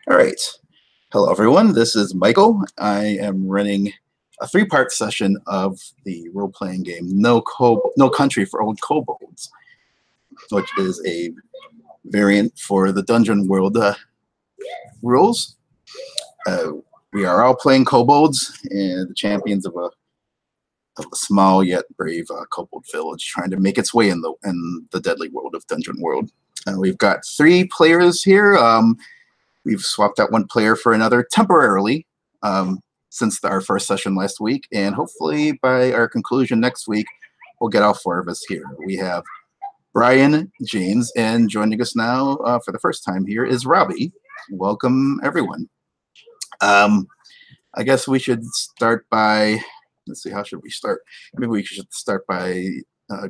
All right. Hello, everyone. This is Michael. I am running a three-part session of the role-playing game No Country for Old Kobolds, which is a variant for the Dungeon World rules. We are all playing kobolds and the champions of a small yet brave kobold village trying to make its way in the deadly world of Dungeon World. We've got 3 players here. We've swapped out one player for another temporarily since our first session last week, and hopefully by our conclusion next week, we'll get all 4 of us here. We have Brian, James, and joining us now for the first time here is Robbie. Welcome, everyone. I guess we should start by, let's see, how should we start? Maybe we should start by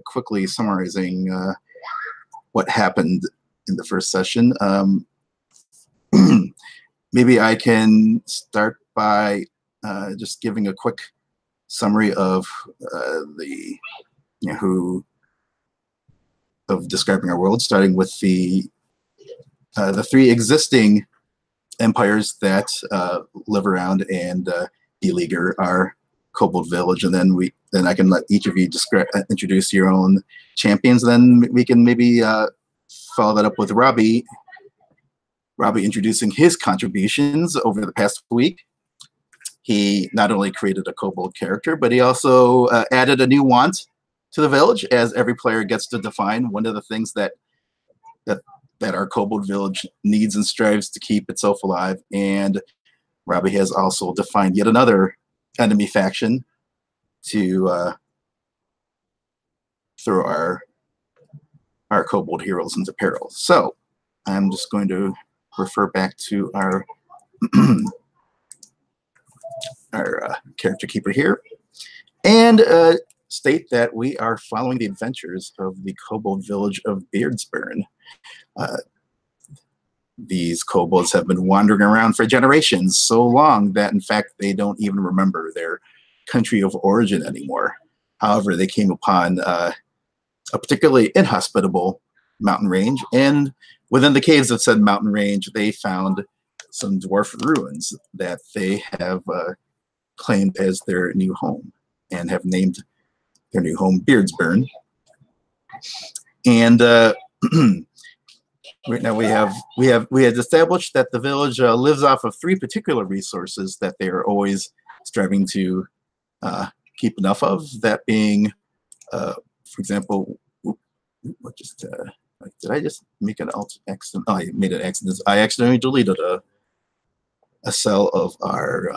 quickly summarizing what happened in the first session. Maybe I can start by just giving a quick summary of describing our world, starting with the 3 existing empires that live around and beleaguer our kobold village, and then I can let each of you introduce your own champions. Then we can maybe follow that up with Robbie introducing his contributions over the past week. He not only created a kobold character, but he also added a new want to the village, as every player gets to define one of the things that our kobold village needs and strives to keep itself alive. And Robbie has also defined yet another enemy faction to throw our kobold heroes into peril. So I'm just going to refer back to our character keeper here and state that we are following the adventures of the kobold village of Beardsburn. These kobolds have been wandering around for generations, so long that in fact they don't even remember their country of origin anymore. However, they came upon a particularly inhospitable mountain range, and within the caves of said mountain range, they found some dwarf ruins that they have claimed as their new home, and have named their new home Beardsburn. And right now we have established that the village lives off of 3 particular resources that they are always striving to keep enough of. That being, for example, did I just make an accident? Oh, I made an accident. I accidentally deleted a cell of our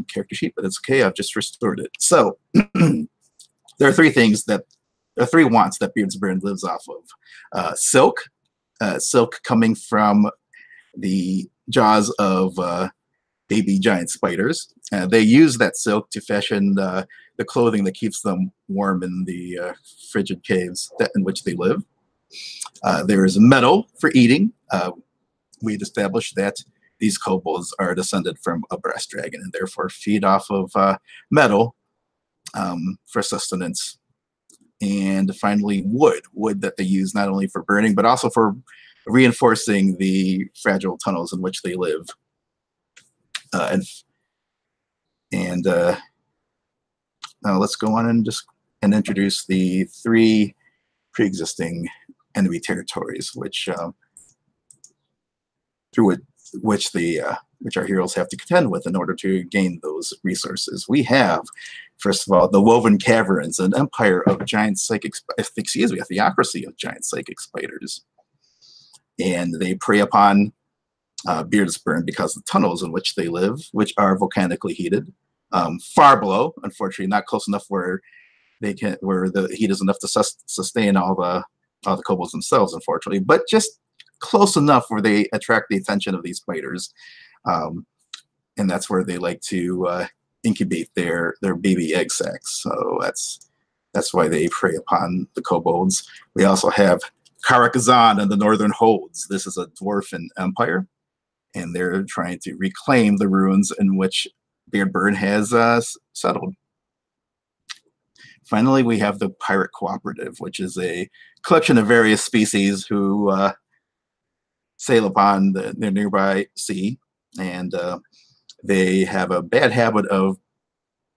character sheet, but it's okay. I've just restored it. So there are 3 things there are 3 wants that Beardsburn lives off of. Silk. Silk coming from the jaws of baby giant spiders. They use that silk to fashion the clothing that keeps them warm in the frigid caves in which they live. There is metal for eating. We've established that these kobolds are descended from a brass dragon and therefore feed off of metal for sustenance. And finally, wood that they use not only for burning, but also for reinforcing the fragile tunnels in which they live. Now let's go on and introduce the 3 pre-existing enemy territories, which our heroes have to contend with in order to gain those resources. We have, first of all, the Woven Caverns, an empire of giant psychic, a theocracy of giant psychic spiders. And they prey upon Beardsburn because of the tunnels in which they live, which are volcanically heated, far below, unfortunately, not close enough where the heat is enough to sustain all the kobolds themselves, unfortunately, but just close enough where they attract the attention of these spiders. And that's where they like to incubate their baby egg sacs. So that's why they prey upon the kobolds. We also have Karakazan and the Northern Holds. This is a dwarfen empire, and they're trying to reclaim the ruins in which Beardsburn has settled. Finally, we have the Pirate Cooperative, which is a collection of various species who sail upon the nearby sea and they have a bad habit of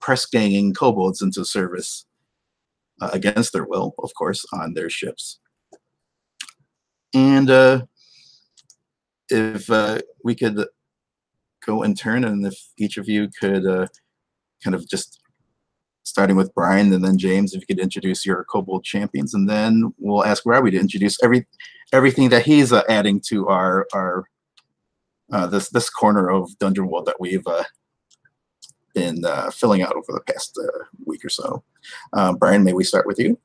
press ganging kobolds into service against their will, of course, on their ships. And if we could go in turn, and if each of you could kind of just starting with Brian and then James, if you could introduce your kobold champions, and then we'll ask Robbie to introduce everything that he's adding to our this corner of Dungeon World that we've been filling out over the past week or so. Brian, may we start with you?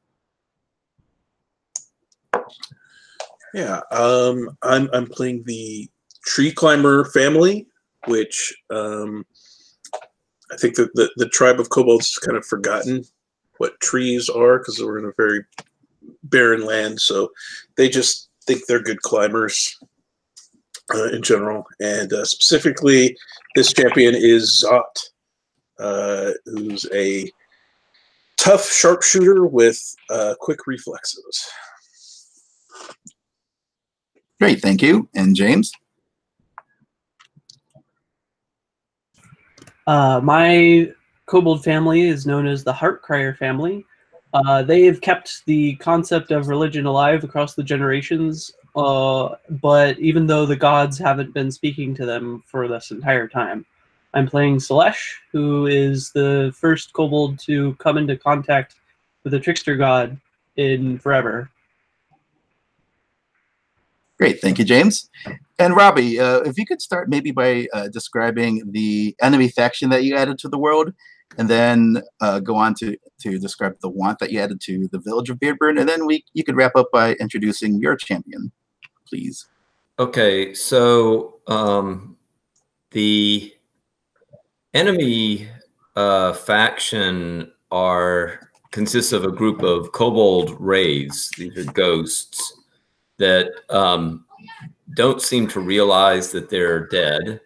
Yeah, I'm playing the Tree Climber family, which I think that the tribe of kobolds has kind of forgotten what trees are because we're in a very barren land, so they just think they're good climbers in general. And specifically, this champion is Zot, who's a tough sharpshooter with quick reflexes. Great, thank you. And James? My kobold family is known as the Heartcrier family. They have kept the concept of religion alive across the generations, but even though the gods haven't been speaking to them for this entire time. I'm playing Selesh, who is the first kobold to come into contact with a trickster god in forever. Great, thank you, James. And Robbie, if you could start maybe by describing the enemy faction that you added to the world, and then go on to describe the want that you added to the village of Beardburn, and then you could wrap up by introducing your champion, please. Okay, so the enemy faction consists of a group of kobold wraiths. These are ghosts that don't seem to realize that they're dead.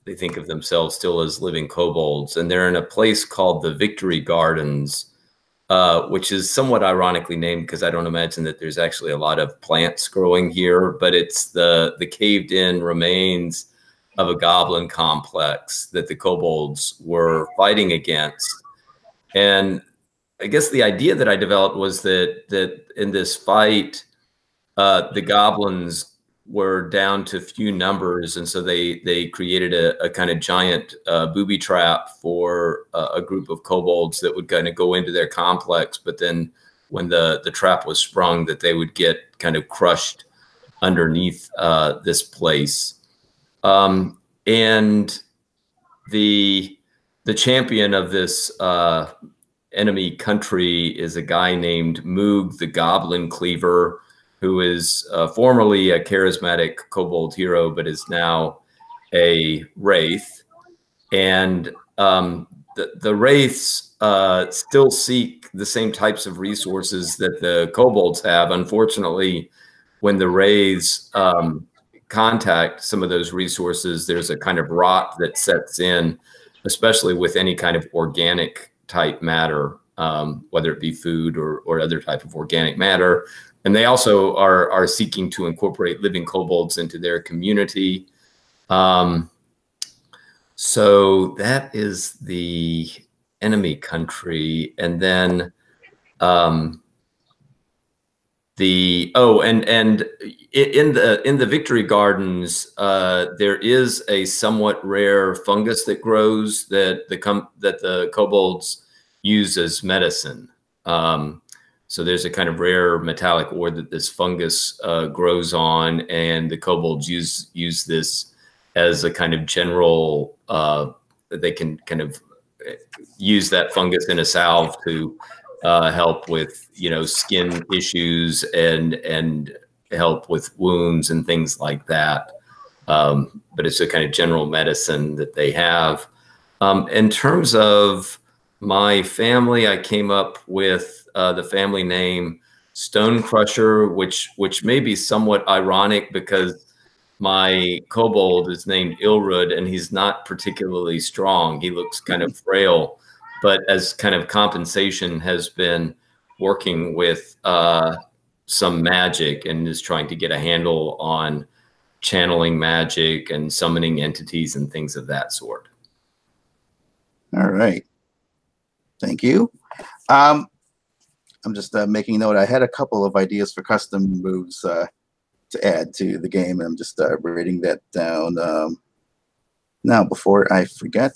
They think of themselves still as living kobolds, and they're in a place called the Victory Gardens, which is somewhat ironically named because I don't imagine that there's actually a lot of plants growing here, but it's the caved-in remains of a goblin complex that the kobolds were fighting against. And I guess the idea that I developed was that in this fight, the goblins were down to few numbers, and so they created a kind of giant booby trap for a group of kobolds that would kind of go into their complex, but then when the trap was sprung, that they would get kind of crushed underneath this place. And the champion of this enemy country is a guy named Moog the Goblin Cleaver, who is formerly a charismatic kobold hero, but is now a wraith. And the wraiths still seek the same types of resources that the kobolds have. Unfortunately, when the wraiths contact some of those resources, there's a kind of rot that sets in, especially with any kind of organic type matter, whether it be food or other type of organic matter. And they also are seeking to incorporate living kobolds into their community. So that is the enemy country. And then in the Victory Gardens, there is a somewhat rare fungus that grows that the kobolds use as medicine. So there's a kind of rare metallic ore that this fungus grows on, and the kobolds use this as a kind of general. They can kind of use that fungus in a salve to help with skin issues and help with wounds and things like that. But it's a kind of general medicine that they have. In terms of my family, I came up with the family name Stone Crusher, which may be somewhat ironic because my kobold is named Ilrud, and he's not particularly strong. He looks kind of frail, but as kind of compensation has been working with some magic and is trying to get a handle on channeling magic and summoning entities and things of that sort. All right. Thank you. I'm just making note. I had a couple of ideas for custom moves to add to the game, and I'm just writing that down now before I forget.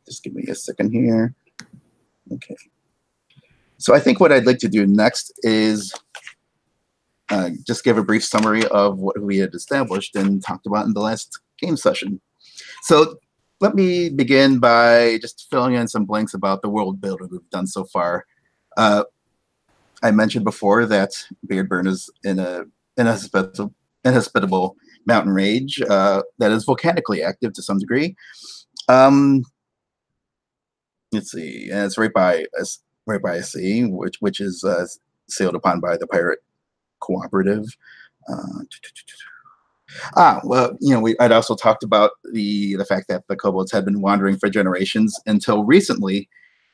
Just give me a second here. Okay. So I think what I'd like to do next is just give a brief summary of what we had established and talked about in the last game session. So let me begin by just filling in some blanks about the world building we've done so far. I mentioned before that Beardburn is in an inhospitable mountain range that is volcanically active to some degree. Let's see, and it's right by a sea, which is sailed upon by the pirate cooperative. Well, I'd also talked about the fact that the kobolds had been wandering for generations until recently.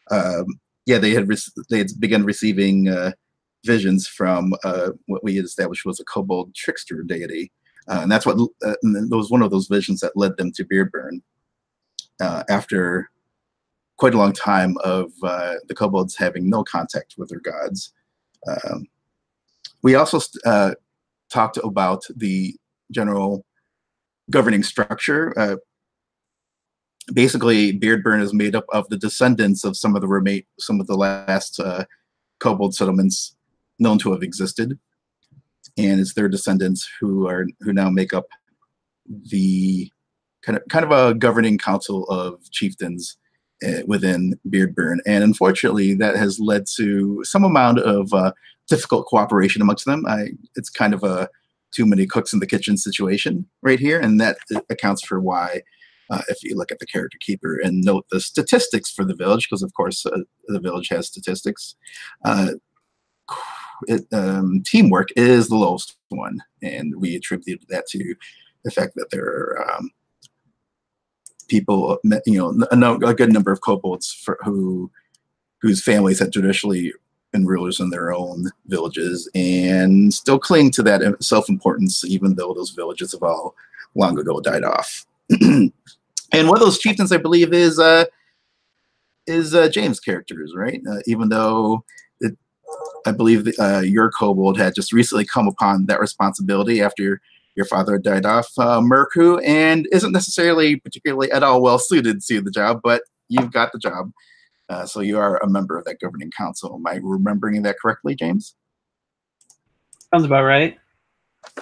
They had begun receiving visions from what we had established was a kobold trickster deity, and that's what and it was one of those visions that led them to Beardburn. After quite a long time of the kobolds having no contact with their gods, we also talked about the general governing structure. Basically, Beardburn is made up of the descendants of some of the last kobold settlements known to have existed, and it's their descendants who now make up the kind of a governing council of chieftains within Beardburn. And unfortunately, that has led to some amount of difficult cooperation amongst them. It's kind of a too many cooks in the kitchen situation right here, and that accounts for why, if you look at the character keeper and note the statistics for the village, because of course the village has statistics, teamwork is the lowest one, and we attribute that to the fact that there are people, a good number of kobolds whose families had traditionally been rulers in their own villages and still cling to that self-importance, even though those villages have all long ago died off. And one of those chieftains, I believe, is James' characters, right? Even though I believe your kobold had just recently come upon that responsibility after your father died off, Merku, and isn't necessarily particularly at all well suited to the job, but you've got the job. So you are a member of that governing council. Am I remembering that correctly, James? Sounds about right.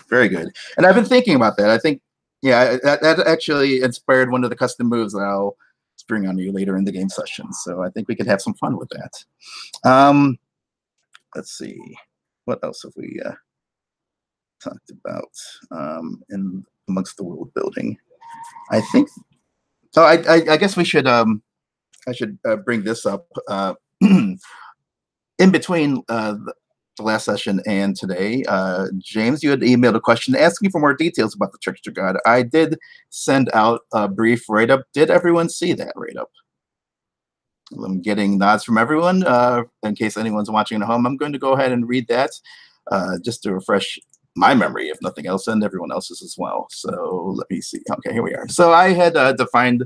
Very good. And I've been thinking about that. I think, yeah, that actually inspired one of the custom moves that I'll spring on you later in the game session. So I think we could have some fun with that. Let's see. What else have we talked about in amongst the world building? I think. Oh, I guess we should. I should bring this up in between the last session and today. James, you had emailed a question asking for more details about the trickster god. I did send out a brief write-up. Did everyone see that write-up? I'm getting nods from everyone. In case anyone's watching at home, I'm going to go ahead and read that just to refresh my memory, if nothing else, and everyone else's as well. So let me see. Okay, here we are. So I had defined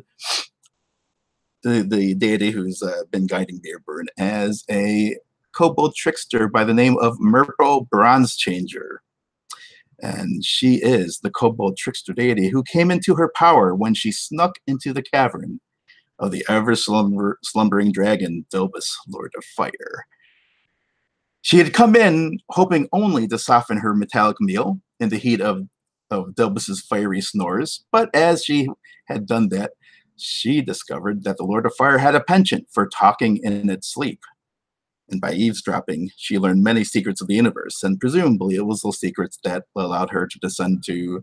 the deity who's been guiding Beardburn as a kobold trickster by the name of Myrtle Bronzechanger. And she is the kobold trickster deity who came into her power when she snuck into the cavern of the ever-slumbering dragon, Dobus, Lord of Fire. She had come in hoping only to soften her metallic meal in the heat of Dobus's fiery snores, but as she had done that, she discovered that the Lord of Fire had a penchant for talking in its sleep. And by eavesdropping, she learned many secrets of the universe, and presumably it was those secrets that allowed her to descend to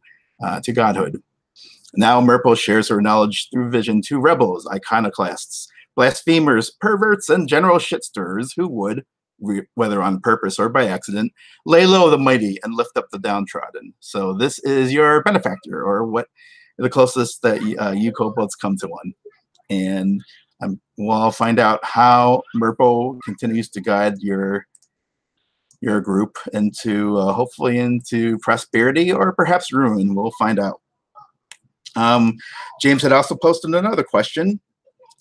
godhood. Now Merpo shares her knowledge through vision to rebels, iconoclasts, blasphemers, perverts, and general shitstirrers who would, whether on purpose or by accident, lay low the mighty and lift up the downtrodden. So this is your benefactor, or what the closest that you kobolds come to one. And we'll find out how Merpo continues to guide your your group into hopefully into prosperity or perhaps ruin. We'll find out. James had also posted another question,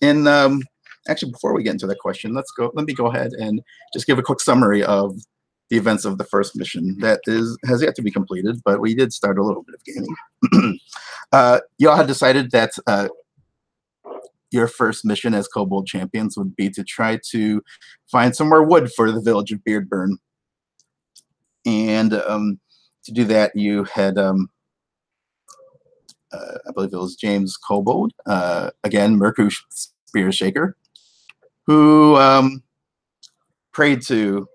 and actually, before we get into that question, let me go ahead and just give a quick summary of the events of the first mission that has yet to be completed, but we did start a little bit of gaming. Y'all had decided that your first mission as Kobold champions would be to try to find some more wood for the village of Beardburn. And to do that, you had, I believe it was James Kobold, again, Merku Spearshaker, who prayed to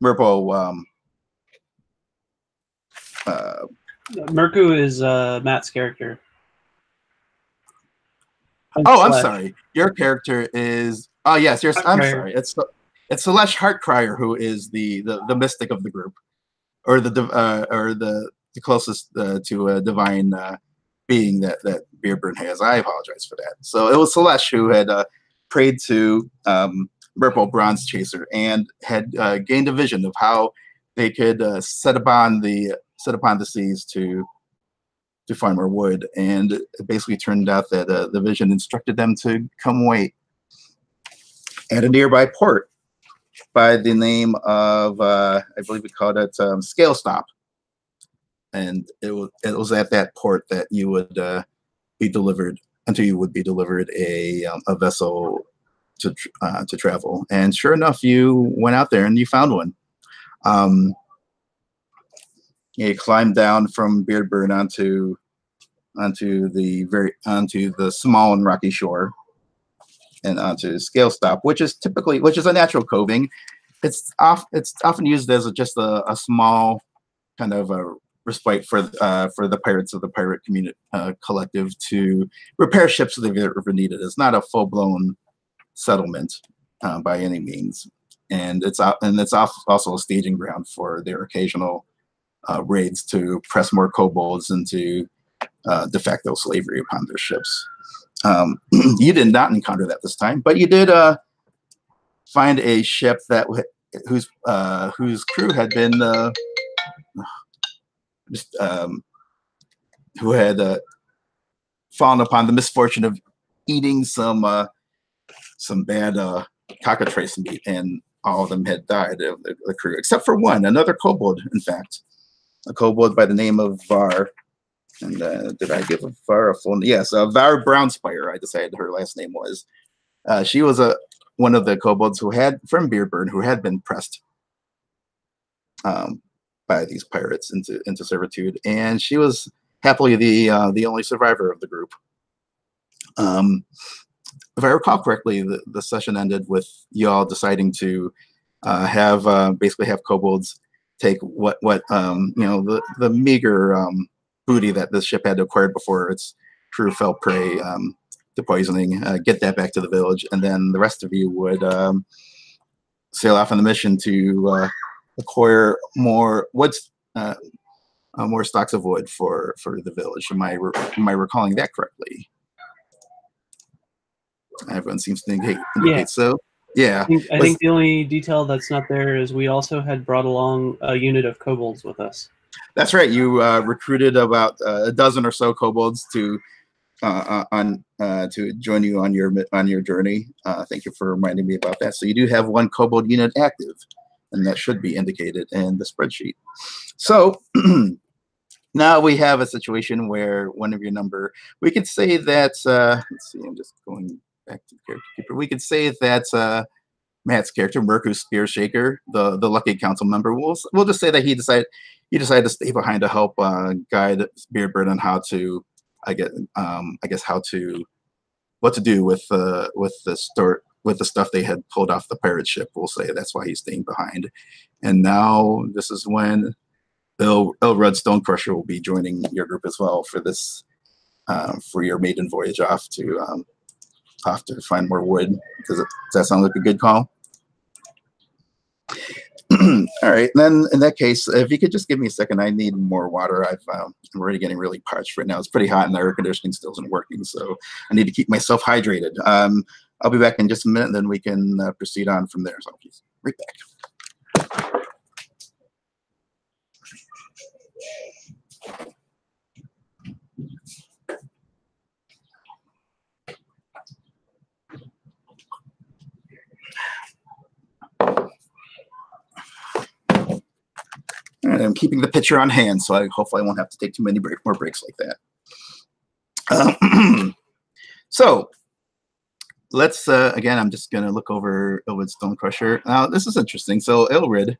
Merpo. Merku is Matt's character. Oh, I'm sorry. Your character is. Oh, yes. I'm sorry. It's Celeste Heartcrier, who is the mystic of the group, or the closest to a divine being that Beardburn has. I apologize for that. So it was Celeste who had prayed to Merpo Bronze Chaser and had gained a vision of how they could set upon the seas to find more wood, and it basically turned out that the vision instructed them to come wait at a nearby port by the name of I believe we called it Scale Stop, and it was at that port that you would be delivered until you would be delivered a vessel to travel. And sure enough, you went out there and you found one. You climbed down from Beardburn onto the small and rocky shore, and onto Scale Stop, which is a natural coving. It's often used as just a small kind of a respite for the pirates of the pirate community collective to repair ships if they're ever needed. It's not a full-blown settlement by any means, and it's also a staging ground for their occasional raids to press more kobolds into de facto slavery upon their ships. You did not encounter that this time, but you did find a ship that whose crew had been who had fallen upon the misfortune of eating some bad cockatrice meat, and all of them had died of the crew, except for one, another kobold, in fact, a kobold by the name of Var. And did I give Var a full name? Yes, Var Brownspire, I decided her last name was. She was one of the kobolds from Beardburn who had been pressed by these pirates into servitude, and she was happily the only survivor of the group. If I recall correctly, the session ended with y'all deciding to basically have kobolds take what the meager booty that this ship had acquired before its crew fell prey to poisoning, get that back to the village, and then the rest of you would sail off on the mission to acquire more more stocks of wood for the village. Am I recalling that correctly? Everyone seems to indicate so. Yeah. I think the only detail that's not there is we also had brought along a unit of kobolds with us. That's right. You recruited about a dozen or so kobolds to join you on your journey. Thank you for reminding me about that. So you do have one kobold unit active, and that should be indicated in the spreadsheet. So now we have a situation where one of your number, we could say that, let's see, I'm just going back to the character keeper. We could say that Matt's character, Merku Spearshaker, the lucky council member, we'll just say that he decided to stay behind to help guide Beardburn on how to, what to do with the stuff they had pulled off the pirate ship. We'll say that's why he's staying behind. And now this is when Elrod Stonecrusher will be joining your group as well for this, for your maiden voyage off to find more wood. Does that sound like a good call? All right, then in that case, if you could just give me a second, I need more water. I'm already getting really parched right now. It's pretty hot and the air conditioning still isn't working, so I need to keep myself hydrated. I'll be back in just a minute, and then we can proceed on from there. So I'll be right back. And I'm keeping the picture on hand, so hopefully I won't have to take too many more breaks like that. So let's, again, I'm just going to look over Ilrid's Stonecrusher. Now, this is interesting. So Ilrid,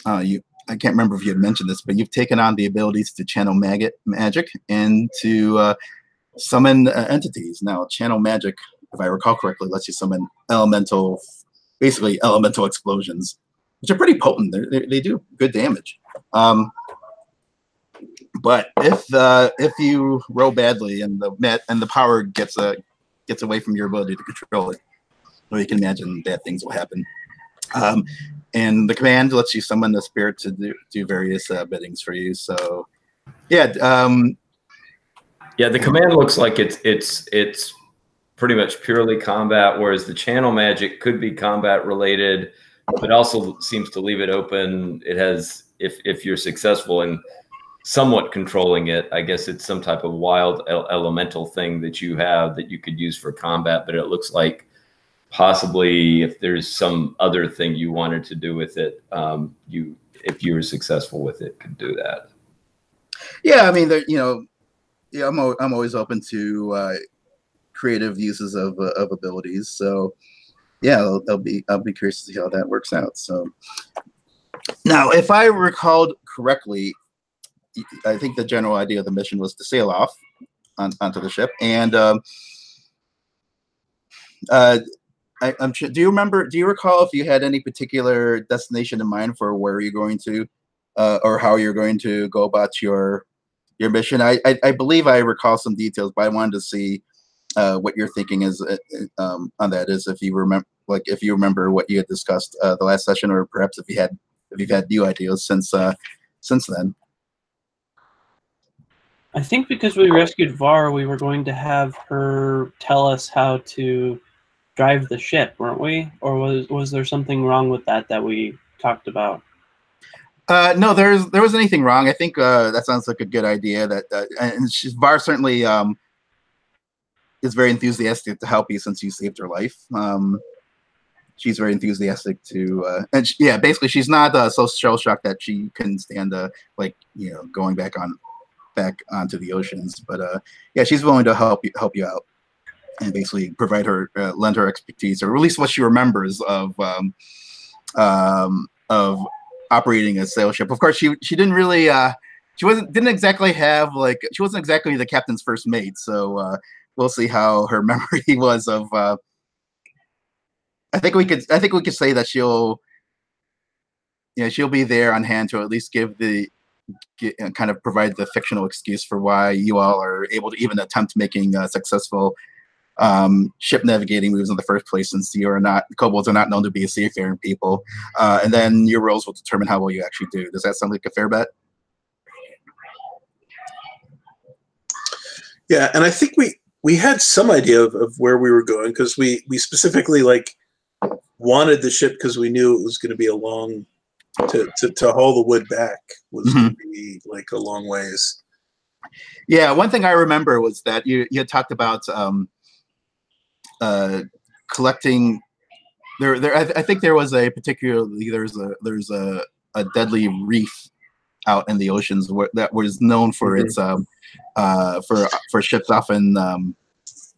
I can't remember if you had mentioned this, but you've taken on the abilities to channel magic and to summon entities. Now, channel magic, if I recall correctly, lets you summon basically elemental explosions, which are pretty potent. They do good damage. But if you roll badly and the power gets away from your ability to control it, well, you can imagine bad things will happen. And the command lets you summon the spirit to do various biddings for you. So, yeah. Yeah, the command looks like it's pretty much purely combat, whereas the channel magic could be combat related, but also seems to leave it open. It has, if you're successful in somewhat controlling it, I guess it's some type of wild elemental thing that you have that you could use for combat, but it looks like possibly if there's some other thing you wanted to do with it, if you were successful with it, could do that. Yeah, I mean, yeah, I'm always open to creative uses of abilities. So yeah, I'll be curious to see how that works out. So now, if I recalled correctly, I think the general idea of the mission was to sail off onto the ship, and I'm sure. Do you recall if you had any particular destination in mind for where you're going to, or how you're going to go about your mission? I believe I recall some details, but I wanted to see what your thinking is on that. Is if you remember what you had discussed the last session, or perhaps if you've had new ideas since then. I think because we rescued Var, we were going to have her tell us how to drive the ship, weren't we? Or was there something wrong with that we talked about? No, there wasn't anything wrong. I think that sounds like a good idea. And Var certainly is very enthusiastic to help you since you saved her life. She's very enthusiastic to, yeah, basically she's not so shell shocked that she couldn't stand going back onto the oceans. But yeah, she's willing to help you out and basically provide her lend her expertise, or at least what she remembers of operating a sail ship. Of course, she didn't really she wasn't exactly the captain's first mate. So we'll see how her memory was of. I think we could say that she'll be there on hand to at least kind of provide the fictional excuse for why you all are able to even attempt making successful ship navigating moves in the first place, since kobolds are not known to be seafaring people. And then your roles will determine how well you actually do. Does that sound like a fair bet? Yeah, and I think we had some idea of where we were going, because we specifically wanted the ship because we knew it was going to be a long to haul the wood back was going to be a long ways. Yeah, one thing I remember was that you had talked about collecting. I think there was there's a deadly reef out in the oceans that was known for its for ships often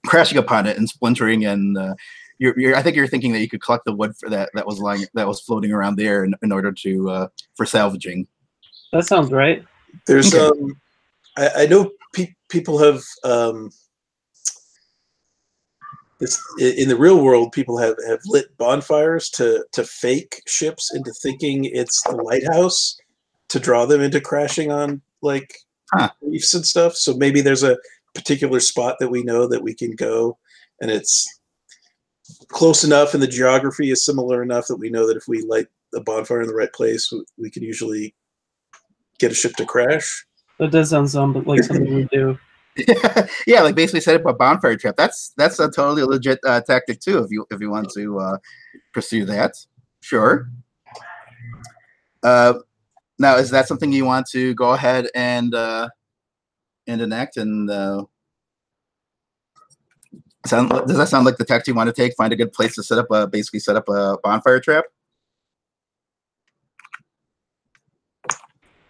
crashing upon it and splintering, and I think you're thinking that you could collect the wood for that was floating around there in order to for salvaging. That sounds right. There's I know people have in the real world, people have lit bonfires to fake ships into thinking it's the lighthouse to draw them into crashing on reefs and stuff. So maybe there's a particular spot that we know that we can go, and it's close enough and the geography is similar enough that we know that if we light a bonfire in the right place, we can usually get a ship to crash. That does sound like something we do. Yeah, basically set up a bonfire trap. That's a totally legit tactic too, if you want to pursue that. Sure. Now, is that something you want to go ahead and enact? And does that sound like the tactic you want to take? Find a good place to set up a bonfire trap.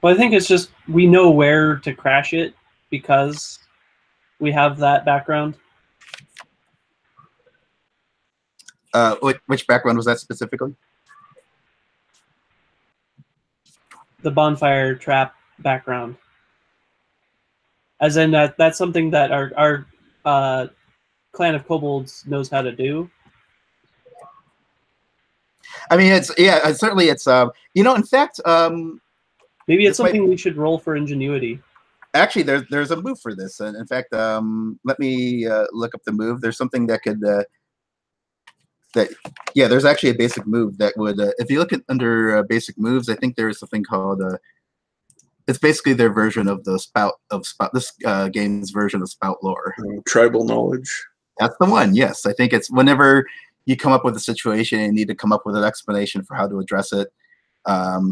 Well, I think it's just we know where to crash it because we have that background. Which background was that specifically? The bonfire trap background. As in that's something that our clan of kobolds knows how to do. I mean, it's certainly it's in fact maybe it's something we should roll for ingenuity. Actually, there's a move for this, and in fact, let me look up the move. There's something that could there's actually a basic move that would if you look at under basic moves, I think there is something called it's basically their version of the spout this game's version of spout lore. Tribal knowledge. That's the one. Yes, I think it's whenever you come up with a situation and you need to come up with an explanation for how to address it.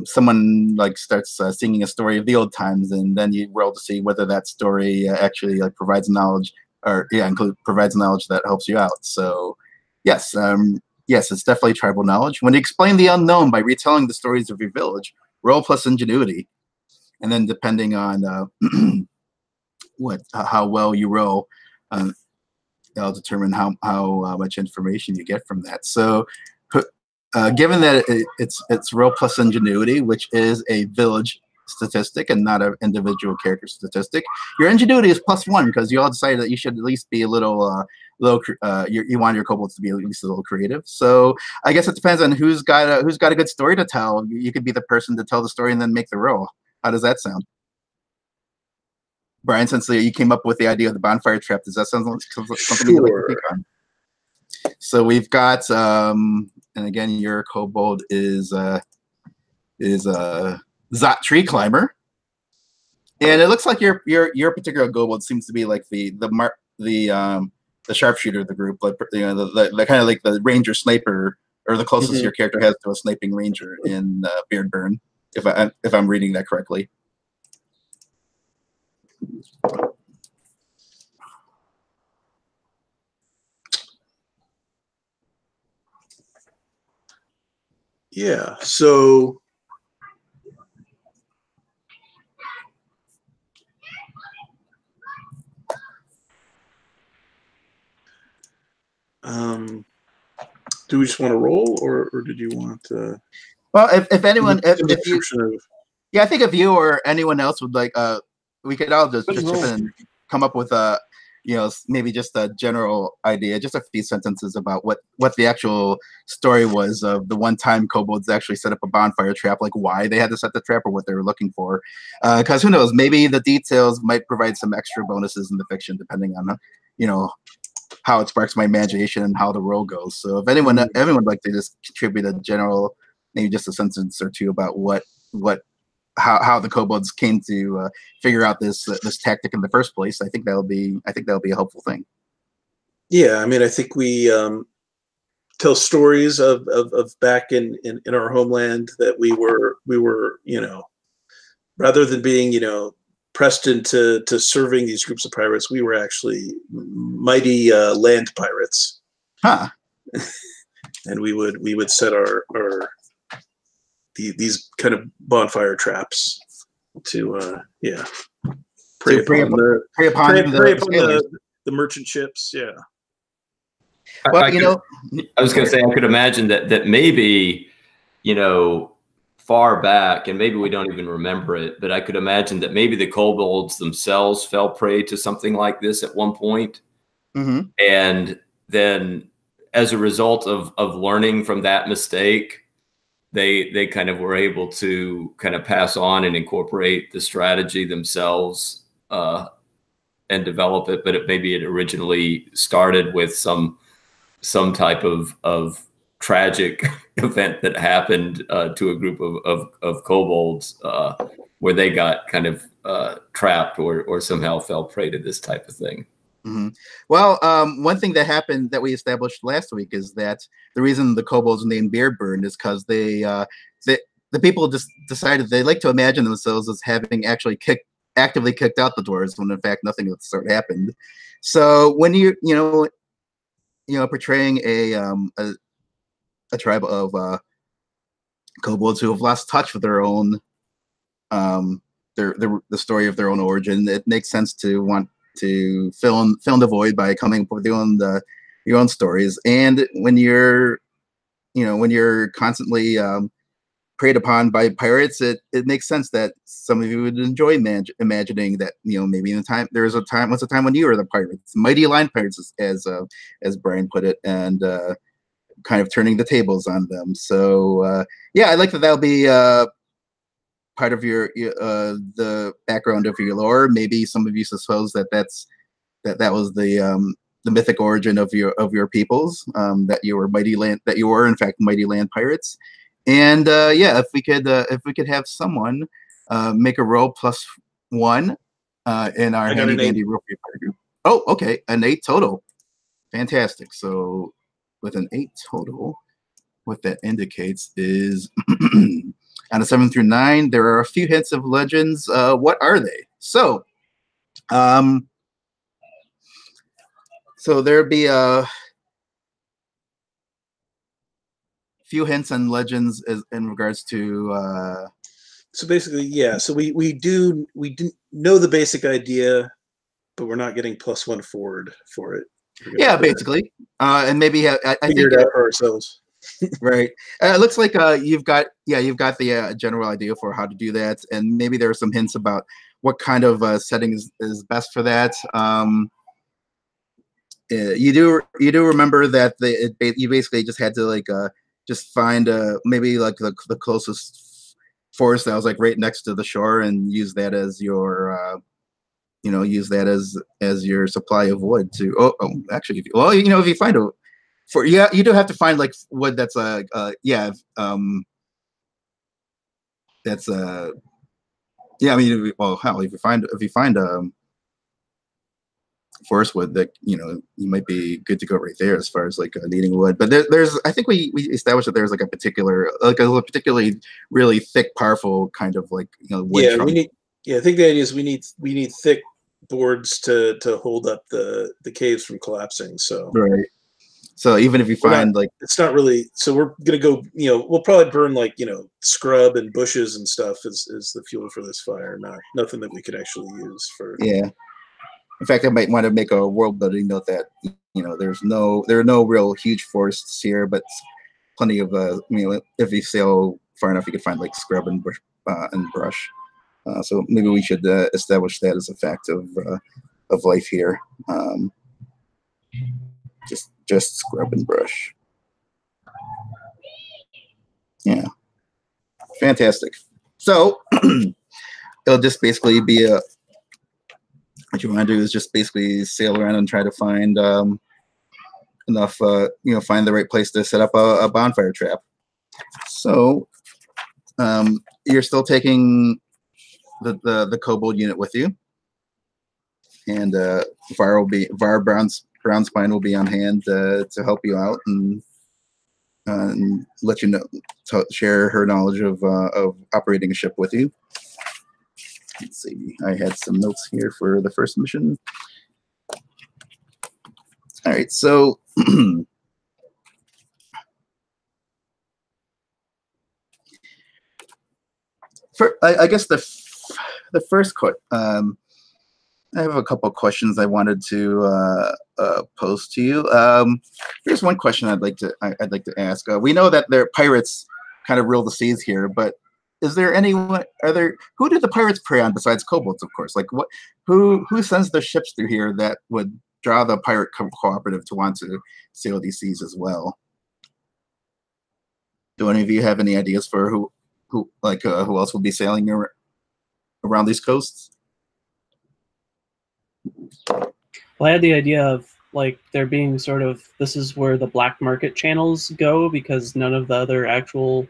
Someone like starts singing a story of the old times, and then you roll to see whether that story actually like provides knowledge or provides knowledge that helps you out. So yes, it's definitely tribal knowledge. When you explain the unknown by retelling the stories of your village, roll plus ingenuity, and then depending on how well you roll, that'll determine how much information you get from that. So. Given that it's roll plus ingenuity, which is a village statistic and not an individual character statistic, your ingenuity is +1 because you all decided that you should at least be a little you want your kobolds to be at least a little creative. So I guess it depends on who's got a good story to tell. You could be the person to tell the story and then make the roll. How does that sound? Brian, since you came up with the idea of the bonfire trap, does that sound like something you'd like to think on? So we've got, and again, your kobold is Zot Tree Climber, and it looks like your particular kobold seems to be like the sharpshooter of the group, like the kind of like the ranger sniper, or the closest your character has to a sniping ranger in Beardburn, if I'm reading that correctly. Yeah, so do we just want to roll, or did you want well, if anyone if you I think if you or anyone else would like we could all just chip in and come up with a maybe just a general idea, just a few sentences about what the actual story was of the one time kobolds actually set up a bonfire trap, like why they had to set the trap or what they were looking for. Because who knows, maybe the details might provide some extra bonuses in the fiction, depending on how it sparks my imagination and how the roll goes. So if everyone would like to just contribute a general, maybe just a sentence or two about how the kobolds came to figure out this tactic in the first place, I think that'll be a helpful thing. Yeah, I mean, I think we tell stories of back in our homeland that we were rather than being pressed into serving these groups of pirates, we were actually mighty land pirates. Huh. And we would set our these kind of bonfire traps to prey upon the merchant ships. Yeah. Well, I was going to say, I could imagine that maybe far back, and maybe we don't even remember it, but I could imagine that maybe the kobolds themselves fell prey to something like this at one point. Mm-hmm. And then as a result of learning from that mistake, they kind of were able to kind of pass on and incorporate the strategy themselves and develop it. But maybe it originally started with some type of tragic event that happened to a group of kobolds where they got kind of trapped or somehow fell prey to this type of thing. Mm-hmm. Well, one thing that happened that we established last week is that the reason the kobolds named Beardburn is because the people just decided they like to imagine themselves as having actually actively kicked out the dwarves when in fact nothing of the sort happened. So when you portraying a tribe of kobolds who have lost touch with their own the story of their own origin. It makes sense to want to fill in the void by coming up with your own stories. And when you're constantly preyed upon by pirates, it makes sense that some of you would enjoy imagining that, maybe there was a time when you were the pirates, mighty line pirates, as Brian put it, and kind of turning the tables on them. So yeah, I like that. That'll be part of your the background of your lore. Maybe some of you suppose that that was the mythic origin of your peoples, that you were in fact mighty land pirates. And yeah, if we could have someone make a roll +1 in our handy dandy roll group. Oh, okay, an 8 total. Fantastic. So with an 8 total, what that indicates is on a 7 through 9, there are a few hints of legends. What are they? So, so there'd be a few hints and legends in regards to. So basically, yeah. So we do know the basic idea, but we're not getting +1 forward for it. Yeah, basically, and maybe I figured it out for ourselves. Right. It looks like you've got the general idea for how to do that, and maybe there are some hints about what kind of settings is best for that. You do remember that you basically just had to just find maybe like the closest forest that was like right next to the shore and use that as your use that as your supply of wood to actually if you find you do have to find like wood that's that's yeah, I mean, well, hell, if you find forest wood, that you might be good to go right there as far as like needing wood. But there's I think we established that there's like a particularly really thick, powerful kind of like wood trunk. I think the idea is we need thick boards to hold up the caves from collapsing. So right. So even if you find it's not really, so we're gonna go, we'll probably burn scrub and bushes and stuff as the fuel for this fire, nothing that we could actually use for. Yeah. In fact, I might want to make a world building note that there are no real huge forests here, but plenty of if you sail far enough, you could find like scrub and brush. So maybe we should establish that as a fact of life here. Just scrub and brush. Yeah, fantastic. So it'll just basically be what you want to do is just basically sail around and try to find enough, find the right place to set up a bonfire trap. So you're still taking the kobold unit with you, and Var Brownspine will be on hand to help you out and let you know, share her knowledge of operating a ship with you. Let's see, I had some notes here for the first mission. All right, so I guess the first I have a couple of questions I wanted to pose to you. Here's one question I'd like to ask. We know that their pirates kind of rule the seas here, but is there anyone? Who do the pirates prey on besides kobolds? Of course, like who sends their ships through here that would draw the pirate cooperative to want to sail these seas as well? Do any of you have any ideas for who else will be sailing around these coasts? Well, I had the idea of there being sort of, this is where the black market channels go, because none of the other actual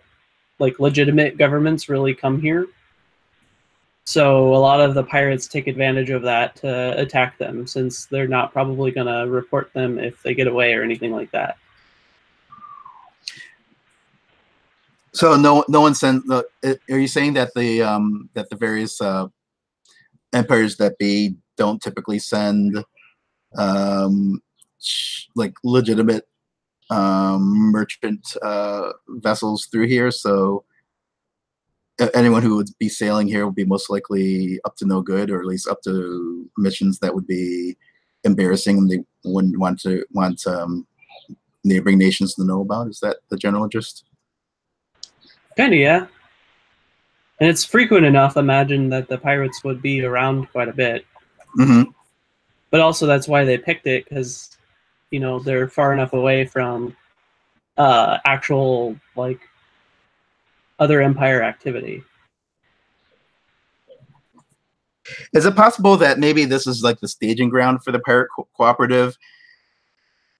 legitimate governments really come here. So a lot of the pirates take advantage of that to attack them, since they're not probably going to report them if they get away or anything like that. So no one sends. Are you saying that the various empires that be don't typically send legitimate merchant vessels through here? So anyone who would be sailing here would be most likely up to no good, or at least up to missions that would be embarrassing and they wouldn't want neighboring nations to know about. Is that the general gist? Kind of, yeah. And it's frequent enough, imagine, that the pirates would be around quite a bit. Mm-hmm. But also that's why they picked it, because, you know, they're far enough away from actual, like, other Empire activity. Is it possible that maybe this is like the staging ground for the pirate cooperative,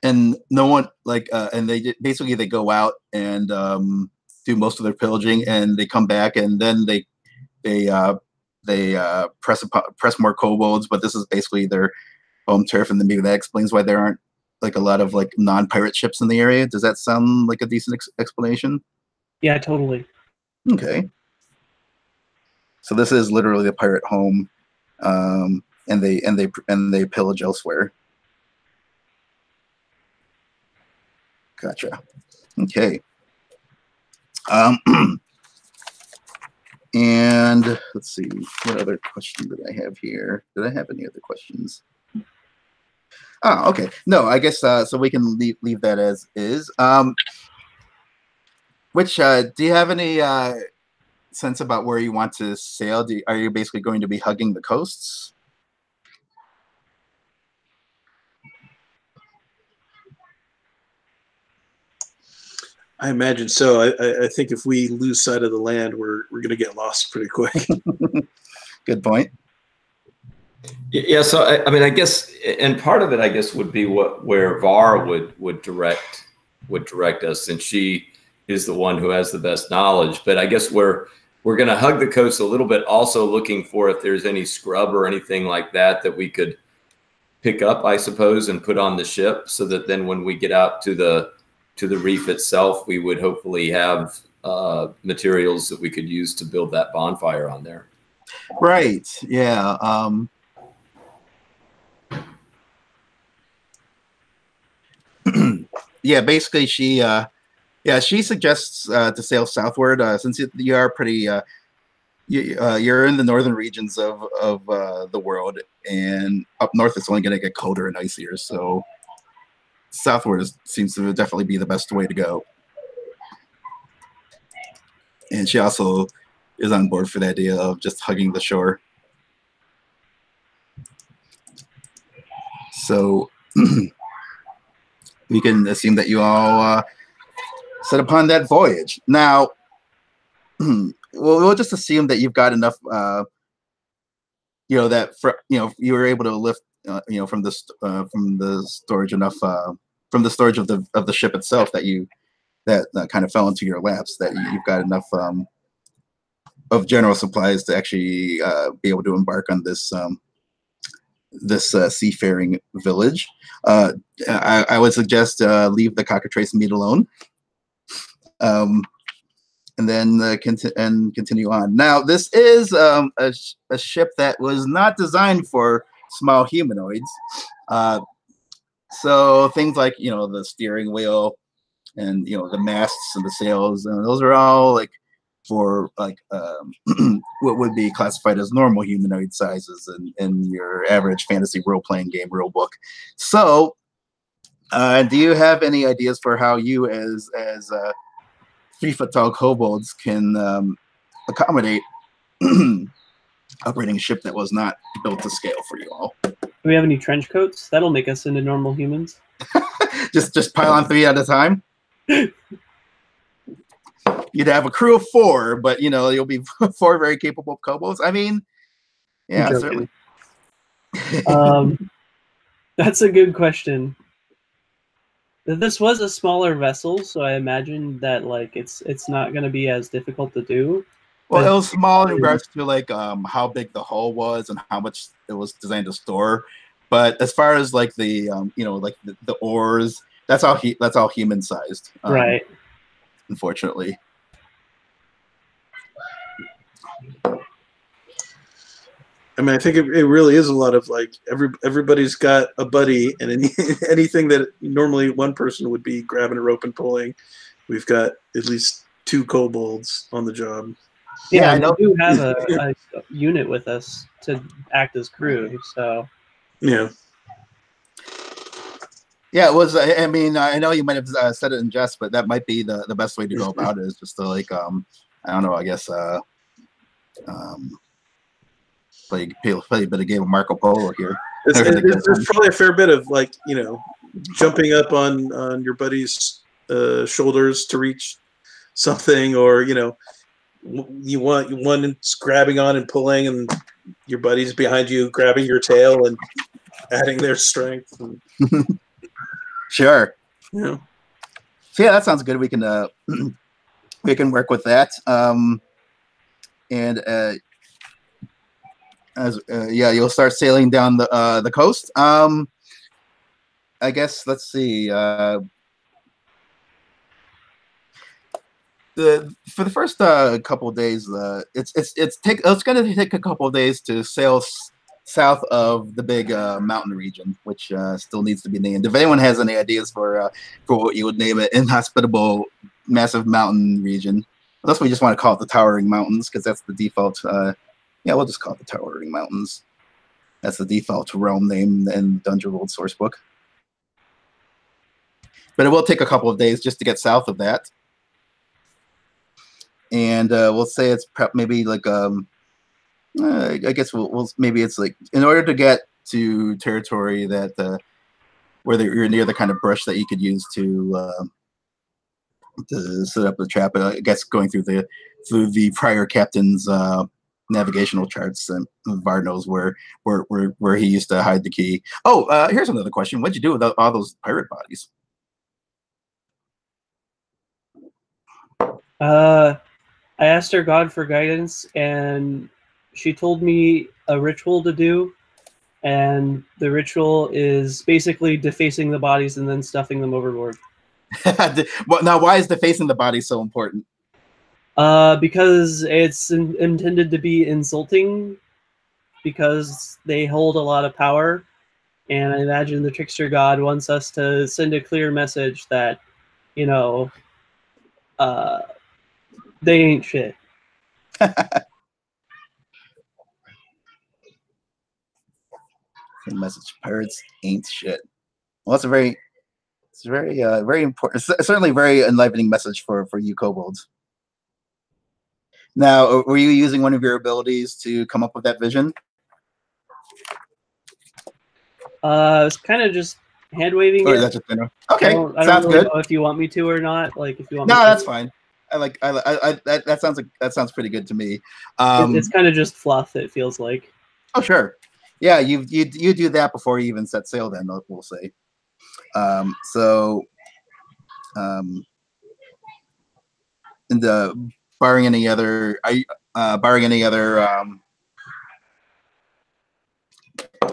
and no one and they basically they go out and do most of their pillaging, and they come back, and then they press more kobolds, but this is basically their home turf, and then maybe that explains why there aren't like a lot of like non-pirate ships in the area. Does that sound like a decent explanation? Yeah, totally. Okay. So this is literally the pirate home, and they pillage elsewhere. Gotcha. Okay. And let's see, what other question did I have here? Did I have any other questions? Oh, okay. No, I guess so we can leave that as is. Do you have any sense about where you want to sail? Are you basically going to be hugging the coasts? I imagine so. I think if we lose sight of the land, we're going to get lost pretty quick. Good point. Yeah, so I mean, I guess, and part of it, I guess, would be where Var would direct us, since she is the one who has the best knowledge. But I guess we're going to hug the coast a little bit, also looking for if there's any scrub or anything like that that we could pick up, I suppose, and put on the ship, so that then when we get out to the reef itself, we would hopefully have materials that we could use to build that bonfire on there. Right. Yeah. Yeah. Basically, she suggests to sail southward, since you are pretty. You're in the northern regions of the world, and up north it's only going to get colder and icier. So southward seems to definitely be the best way to go. And she also is on board for the idea of just hugging the shore. So we can assume that you all set upon that voyage. Now, we'll just assume that you've got enough, that you were able to lift, from the storage enough, from the storage of the ship itself, that kind of fell into your laps, that you've got enough of general supplies to actually be able to embark on this seafaring village. I would suggest leave the cockatrice meat alone, and then continue on. Now, this is a ship that was not designed for small humanoids. So things like the steering wheel and the masts and the sails, and those are all like for like what would be classified as normal humanoid sizes in your average fantasy role-playing game rule book. So do you have any ideas for how you as 3-foot-tall kobolds can accommodate operating a ship that was not built to scale for you all? Do we have any trench coats? That'll make us into normal humans. just pile on 3 at a time. You'd have a crew of 4, but you'll be 4 very capable kobolds. I mean, yeah, certainly. That's a good question. This was a smaller vessel, so I imagine that like it's not going to be as difficult to do. Well, it was small in regards to like how big the hull was and how much it was designed to store. But as far as like the like the oars, that's all human sized. Right. Unfortunately. I mean, I think it really is a lot of like everybody's got a buddy, and anything that normally one person would be grabbing a rope and pulling, we've got at least 2 kobolds on the job. Yeah, I we know. do have a unit with us to act as crew, so Yeah. Yeah, it was. I mean, I know you might have said it in jest, but that might be the best way to go about it. Is just to like, I don't know. I guess play a bit of game of Marco Polo here. There's probably a fair bit of like, you know, jumping up on your buddy's shoulders to reach something, or you know, one grabbing on and pulling, and your buddies behind you grabbing your tail and adding their strength. And, Sure. you know. So yeah, that sounds good. We can we can work with that. And as yeah, you'll start sailing down the coast. I guess let's see. For the first couple of days, it's going to take a couple of days to sail south of the big mountain region, which still needs to be named. If anyone has any ideas for what you would name it, inhospitable, massive mountain region, unless we just want to call it the Towering Mountains, because that's the default. Yeah, we'll just call it the Towering Mountains. That's the default realm name in Dungeon World Sourcebook. But it will take a couple of days just to get south of that. And we'll say it's maybe like I guess we'll maybe it's like in order to get to territory that where you're near the kind of brush that you could use to set up the trap. I guess going through the prior captain's navigational charts, and Var knows where he used to hide the key. Oh, here's another question: what'd you do with all those pirate bodies? I asked our god for guidance, and she told me a ritual to do, and the ritual is basically defacing the bodies and then stuffing them overboard. Well, now, why is defacing the body so important? Because it's intended to be insulting, because they hold a lot of power, and I imagine the trickster god wants us to send a clear message that, you know, they ain't shit. Message: pirates ain't shit. Well, it's very important. It's certainly a very enlivening message for you kobolds. Now, were you using one of your abilities to come up with that vision? It's kind of just hand waving it. That's just okay. I don't Sounds really good. know if you want me to or not. Like, if you want. No, me that's to. fine. That sounds pretty good to me. It's kind of just fluff. It feels like. Oh sure, yeah. You do that before you even set sail. Then we'll say. And barring any other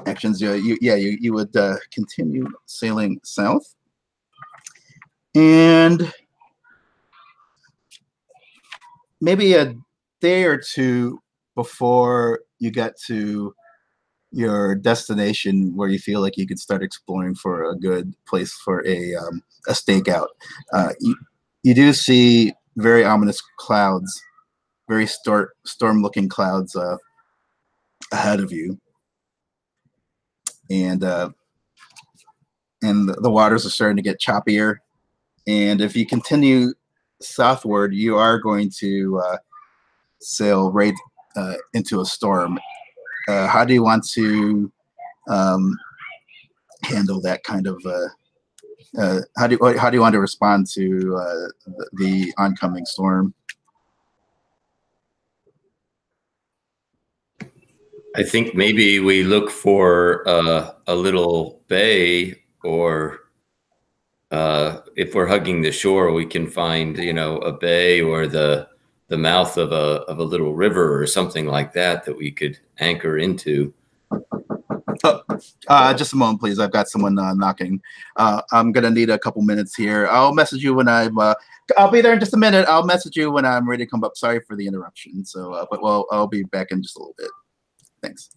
actions, you would continue sailing south, and maybe a day or two before you get to your destination, where you feel like you could start exploring for a good place for a stakeout, you do see very ominous clouds, very storm-looking clouds ahead of you, and the waters are starting to get choppier. And if you continue southward, you are going to sail right into a storm. How do you want to handle that kind of? How do you want to respond to the oncoming storm? I think maybe we look for a little bay, or if we're hugging the shore, we can find, you know, a bay or the mouth of a little river or something like that we could anchor into. Just a moment, please. I've got someone knocking. I'm gonna need a couple minutes here. I'll message you when I'm. I'll be there in just a minute. I'll message you when I'm ready to come up. Sorry for the interruption. So, but I'll be back in just a little bit. Thanks.